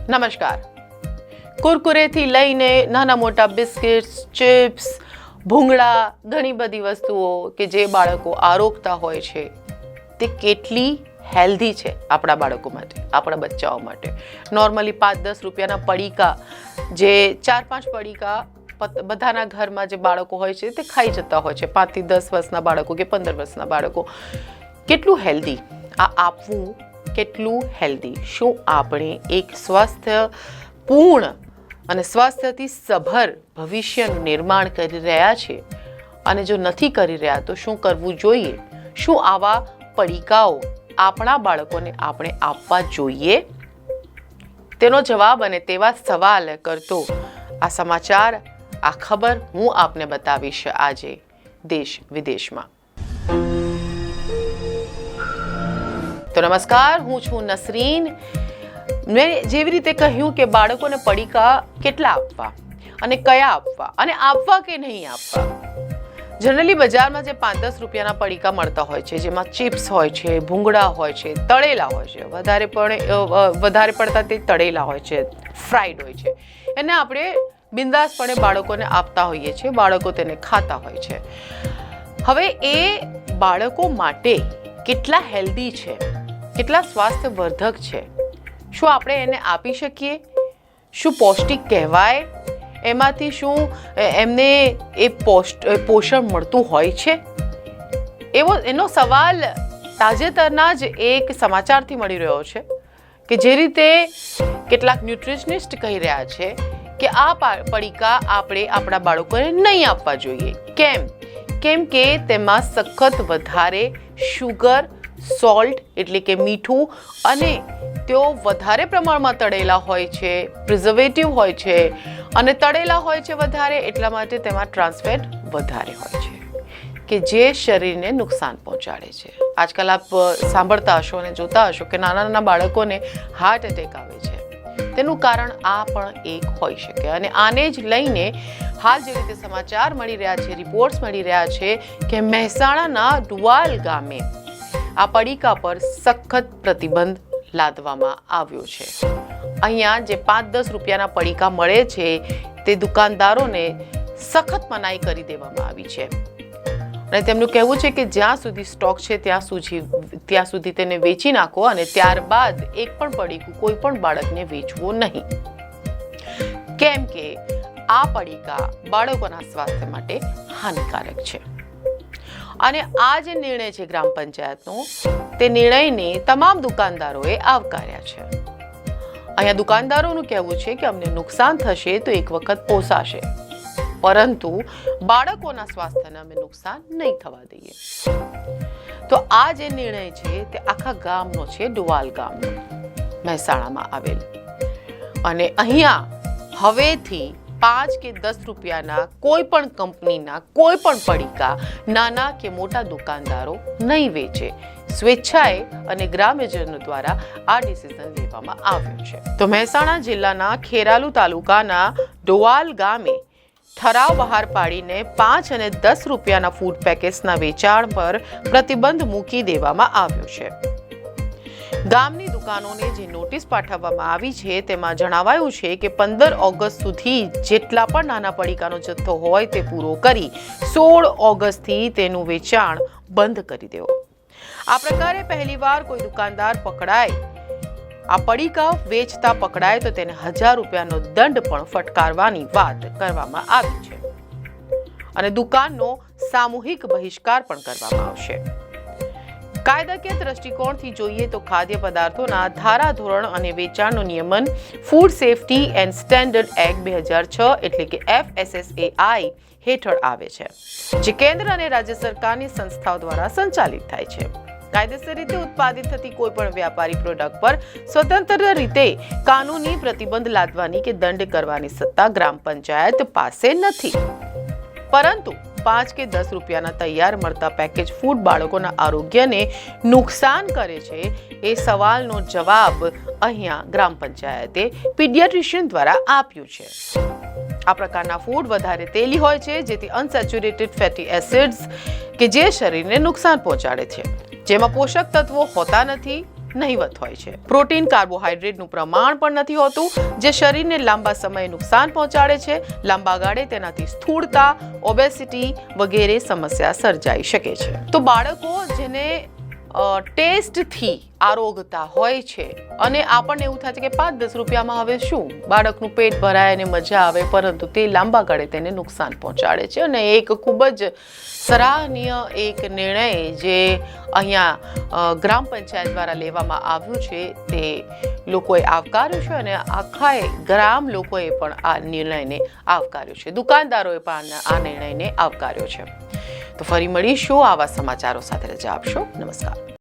નમસ્કાર. કુરકુરેથી લઈને નાના મોટા બિસ્કિટ્સ, ચિપ્સ, ભૂંગળા, ઘણી બધી વસ્તુઓ કે જે બાળકો આરોગતા હોય છે તે કેટલી હેલ્ધી છે આપણા બાળકો માટે, આપણા બચ્ચાઓ માટે. નોર્મલી 5-10 રૂપિયાના પડીકા, જે 4-5 પડીકા બધાના ઘરમાં જે બાળકો હોય છે તે ખાઈ જતા હોય છે, 5 થી 10 વર્ષના બાળકો કે 15 વર્ષના બાળકો. કેટલું હેલ્ધી આ આપવું, કેટલું હેલ્ધી. શું આપણે એક સ્વાસ્થ્યપૂર્ણ અને સ્વાસ્થ્યથી સભર ભવિષ્યનું નિર્માણ કરી રહ્યા છે? અને જો નથી કરી રહ્યા તો શું કરવું જોઈએ? શું આવા પડીકાઓ આપણા બાળકોને આપણે આપવા જોઈએ? તેનો જવાબ અને તેવા સવાલ કરતો આ સમાચાર, આ ખબર હું આપને બતાવીશ આજે દેશ વિદેશમાં. તો નમસ્કાર, હું છું નસરીન. મેં જેવી રીતે કહ્યું કે બાળકોને પડીકા કેટલા આપવા અને કયા આપવા અને આપવા કે નહીં આપવા. જનરલી બજારમાં જે 5-10 રૂપિયાના પડીકા મળતા હોય છે, જેમાં ચિપ્સ હોય છે, ભૂંગળા હોય છે, તળેલા હોય છે, વધારે પડતા તે તળેલા હોય છે, ફ્રાઈડ હોય છે, એને આપણે બિંદાસપણે બાળકોને આપતા હોઈએ છીએ. બાળકો તેને ખાતા હોય છે. હવે એ બાળકો માટે કેટલા હેલ્ધી છે, કેટલા સ્વાસ્થ્યવર્ધક છે, શું આપણે એને આપી શકીએ? શું પૌષ્ટિક કહેવાય? એમાંથી શું એમને એ પોષણ મળતું હોય છે? એનો સવાલ તાજેતરના જ એક સમાચારથી મળી રહ્યો છે કે જે રીતે કેટલાક ન્યુટ્રિશનિસ્ટ કહી રહ્યા છે કે આ પડીકા આપણે આપણા બાળકોને નહીં આપવા જોઈએ. કેમ કે તેમાં સખત વધારે શુગર, સોલ્ટ એટલે કે મીઠું, અને તેઓ વધારે પ્રમાણમાં તળેલા હોય છે, પ્રિઝર્વેટિવ હોય છે, અને તળેલા હોય છે વધારે, એટલા માટે તેમાં ટ્રાન્સફેટ વધારે હોય છે કે જે શરીરને નુકસાન પહોંચાડે છે. આજકાલ આપ સાંભળતા હશો અને જોતા હશો કે નાના નાના બાળકોને હાર્ટ એટેક આવે છે. તેનું કારણ આ પણ એક હોઈ શકે. અને આને જ લઈને હાલ જે રીતે સમાચાર મળી રહ્યા છે, રિપોર્ટ્સ મળી રહ્યા છે કે મહેસાણાના ડુવાલ ગામે આ પડીકા પર સખત પ્રતિબંધ લાદવામાં આવ્યો છે. અહીંયા જે 5-10 રૂપિયાના પડીકા મળે છે તે દુકાનદારોને સખત મનાઈ કરી દેવામાં આવી છે. અને તેમનું કહેવું છે કે જ્યાં સુધી સ્ટોક છે ત્યાં સુધી તેને વેચી નાખો અને ત્યારબાદ એક પણ પડીકું કોઈ પણ બાળકને વેચવું નહીં. કેમ કે આ પડીકા બાળકોના સ્વાસ્થ્ય માટે હાનિકારક છે. અને આ જે નિર્ણય છે ગ્રામ પંચાયતનો, તે નિર્ણયને તમામ દુકાનદારોએ આવકાર્યા છે. અહીંયા દુકાનદારોનું કહેવું છે કે અમને નુકસાન થશે તો એક વખત પોસાશે, પરંતુ બાળકોના સ્વાસ્થ્યને અમે નુકસાન નહીં થવા દઈએ. તો આ જે નિર્ણય છે તે આખા ગામનો છે, ડુવાલ ગામનો, મહેસાણામાં આવેલ. અને અહીંયા હવેથી 5 કે 10 રૂપિયાના કોઈ પણ કંપનીના કોઈ પણ પડીકા નાના કે મોટા દુકાનદારો નહીં વેચે. સ્વેચ્છાએ અને ગ્રામ્યજનો દ્વારા આ ડિસિઝન લેવામાં આવ્યો છે. તો મહેસાણા જિલ્લાના ખેરાલુ તાલુકાના ડોવાલ ગામે ઠરાવ બહાર પાડીને 5 અને 10 રૂપિયાના ફૂડ પેકેટ્સના વેચાણ પર પ્રતિબંધ મૂકી દેવામાં આવ્યો છે. ગામની દુકાનોને જે નોટિસ પાઠવવામાં આવી છે તેમાં જણાવાયું છે કે 15 ઓગસ્ટ સુધી જેટલા પણ નાના પડીકાનો જથ્થો હોય તે પૂરો કરી 16 ઓગસ્ટથી તેનું વેચાણ બંધ કરી દેવો. આ પ્રકારે પહેલીવાર કોઈ દુકાનદાર પકડાય, આ પડીકા વેચતા પકડાય તો તેને 1000 રૂપિયાનો દંડ પણ ફટકારવાની વાત કરવામાં આવી છે. અને દુકાનનો સામૂહિક બહિષ્કાર પણ કરવામાં આવશે. કાયદાકીય દ્રષ્ટિકોણથી જોઈએ તો ખાદ્ય પદાર્થોના ધારાધોરણ અને વેચાણનો નિયમન food safety and standard act 2006 એટલે કે FSSAI હેઠળ આવે છે, જે કેન્દ્ર અને રાજ્ય સરકારની સંસ્થાઓ દ્વારા સંચાલિત થાય છે. કાયદેસર રીતે ઉત્પાદિત થતી કોઈ પણ વ્યાપારી પ્રોડક્ટ પર સ્વતંત્ર રીતે કાનૂની પ્રતિબંધ લાદવાની કે દંડ કરવાની સત્તા ગ્રામ પંચાયત પાસે નથી. પરંતુ 5 કે 10 રૂપિયાના તૈયાર મળતા પેકેજ ફૂડ બાળકોના આરોગ્યને નુકસાન કરે છે, એ સવાલનો જવાબ અહીંયા ગ્રામ પંચાયતે પીડિયાટ્રિશિયન દ્વારા આપ્યું છે. આ પ્રકારના ફૂડ વધારે તેલી હોય છે, જેથી અનસેચ્યુરેટેડ ફેટી એસિડ્સ કે જે શરીરને નુકસાન પહોંચાડે છે, જેમાં પોષક તત્વો હોતા નથી, નહિવત હોય છે. પ્રોટીન, કાર્બોહાઈડ્રેટનું પ્રમાણ પણ નથી હોતું, જે શરીરને લાંબા સમયે નુકસાન પહોંચાડે છે. લાંબા ગાળે તેનાથી સ્થૂળતા, ઓબેસિટી વગેરે સમસ્યા સર્જાઈ શકે છે. તો બાળકો જેને ટેસ્ટથી આરોગતા હોય છે અને આપણને એવું થાય છે કે 5-10 રૂપિયામાં હવે શું, બાળકનું પેટ ભરાય અને મજા આવે, પરંતુ તે લાંબા ગાળે તેને નુકસાન પહોંચાડે છે. અને એક ખૂબ જ સરાહનીય એક નિર્ણય જે અહીંયા ગ્રામ પંચાયત દ્વારા લેવામાં આવ્યું છે તે લોકોએ આવકાર્યું છે અને આખા ગ્રામ લોકોએ પણ આ નિર્ણયને આવકાર્યો છે. દુકાનદારોએ પણ આ નિર્ણયને આવકાર્યો છે. તો ફરી મળીશું આવા સમાચારો સાથે. રજા આપશો. નમસ્કાર.